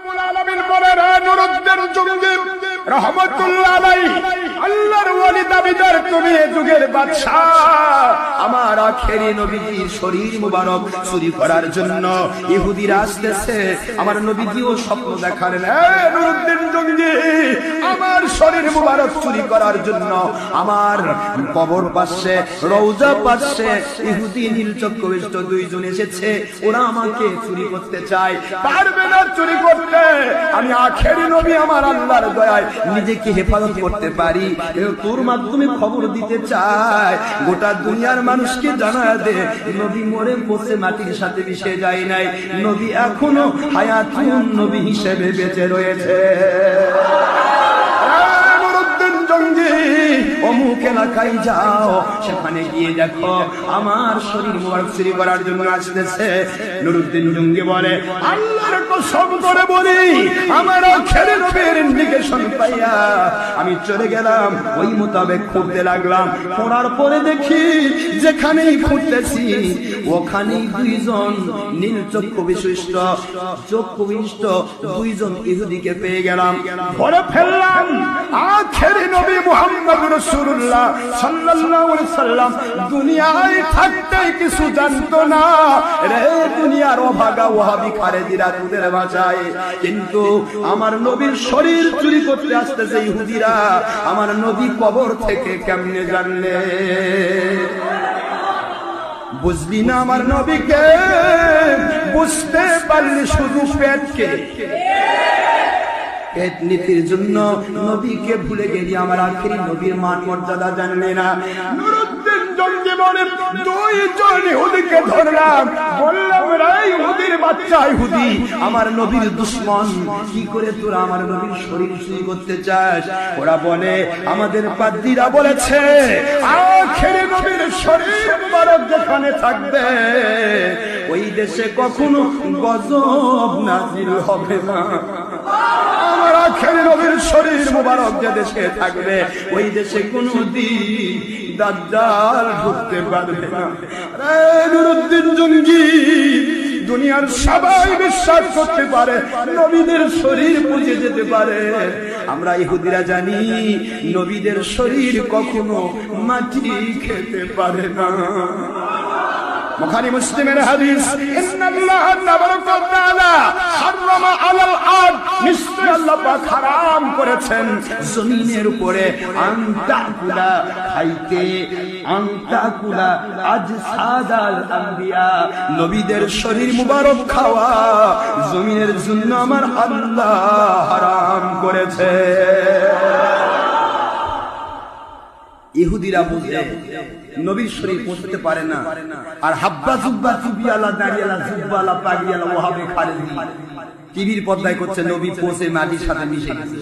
রব্বুল আলামিন বলেন, নুরুদ্দিন জঙ্গি রহমাতুল্লাহ আলাইহি, আল্লাহর ওয়ালি দাবিদার তুমি এ যুগের বাদশা, আমার আখেরি নবীজির শরীর মুবারক চুরি করার জন্য ইহুদিরা আসতেছে। আমার নবীজিও স্বপ্ন দেখালেন, নুরুদ্দিন জঙ্গি আমার শরীর মুবারক চুরি করার জন্য আমার কবর পাশে, রওজা পাশে ইহুদি নীলচক্ষুবিষ্ট দুইজন এসেছে, ওরা আমাকে চুরি করতে চায়, পারবে না চুরি করতে। আমি আখেরি নবী আমার আল্লাহর দয়ায় নিজেকে হেফাজত করতে পারি, তোর মাধ্যমে খবর দিতে চাই, গোটা দুনিয়ার মানুষকে জানা দে নবী মরে পচে মাটির সাথে মিশে যায় নাই, নবী এখনো হায়াতুন নবী হিসেবে বেঁচে রয়েছে। অমুক এলাকায় যাও, সেখানে গিয়ে দেখো আমার শরীর মুবারক চুরি করার জন্য আসতেছে। নুরুদ্দিন জঙ্গি বলে, আল্লাহর কসম করে বলি, আমার আখেরি নবীর ইন্ডিকেশন পাইয়া আমি চলে গেলাম, ওই মোতাবেক খুঁজতে লাগলাম। খোঁড়ার পরে দেখি যেখানেই খুঁজতেছি ওখানেই দুইজন নীল চক্ষু বিশিষ্ট দুইজন ইহুদিকে পেয়ে গেলাম, ধরে ফেললাম। আখেরি নবী মুহাম্মদ রাসূলুল্লাহ সাল্লাল্লাহু আলাইহি সাল্লাম দুনিয়ায় থাকতে কিছু জানতো না রে, দুনিয়ার অভাগা ওয়াহাবি খারেজিরা তোদের ভাষায়, কিন্তু আমার নবীর শরীর চুরি করতে আসতেছে ইহুদিরা, আমার নবী কবর থেকে কেমনে জানলে? বুঝলি না আমার নবীকে, বুঝতে পারলি শুধু পেটকে, পেট নীতির জন্য নবীকে ভুলে গেলি, আমার আখেরি নবীর মান মর্যাদা জানলে না। নুরুদ্দিন জঙ্গি বলে, দুইজন ইহুদিকে ধরলাম, বললাম রে ইহুদির বাচ্চা ইহুদি, আমার নবীর দুশমন, কি করে তোরা আমার নবীর শরীর চুরি করতে চাস? ওরা বলে, আমাদের পাদ্রীরা বলেছে আখেরি নবীর শরীর মুবারক যেখানে থাকবে ওই দেশে কখনো গজব নাজিল হবে না। আমার আখেরি নবীর শরীর মুবারক যে দেশে থাকবে ওই দেশে কোনদিন দাজ্জাল ঢুকতে পারবে না। নুরুদ্দিন জঙ্গি, দুনিয়ার সবাই বিশ্বাস করতে পারে নবীদের শরীর পচে যেতে পারে, আমরা ইহুদিরা জানি নবীদের শরীর কখনো মাটি খেতে পারে না। বুখারী মুসলিমের হাদিস, ইন্নাল্লাহ তাবারাকা ওয়া তাআলা হারামা আলাল আরদ, নিশ্চয় আল্লাহ পাক হারাম করেছেন জমিনের উপরে আনতাকুলা খাইতে, আনতাকুলা আজসাদাল আম্বিয়া, নবীদের শরীর মুবারক খাওয়া জমিনের জন্য আমার আল্লাহ হারাম করেছে। ইহুদিরা বুঝে নবীর শরীর পৌঁছতে পারে না, আর হাব্বা জুব্বা চুবিয়ালা দাঁড়িয়ালা জুব্বালা পাগিয়ালা ওয়াহাবে খারেজি টিভির পর্দায় করছে নবী পৌঁছে মাটির সাথে মিশে গেছে।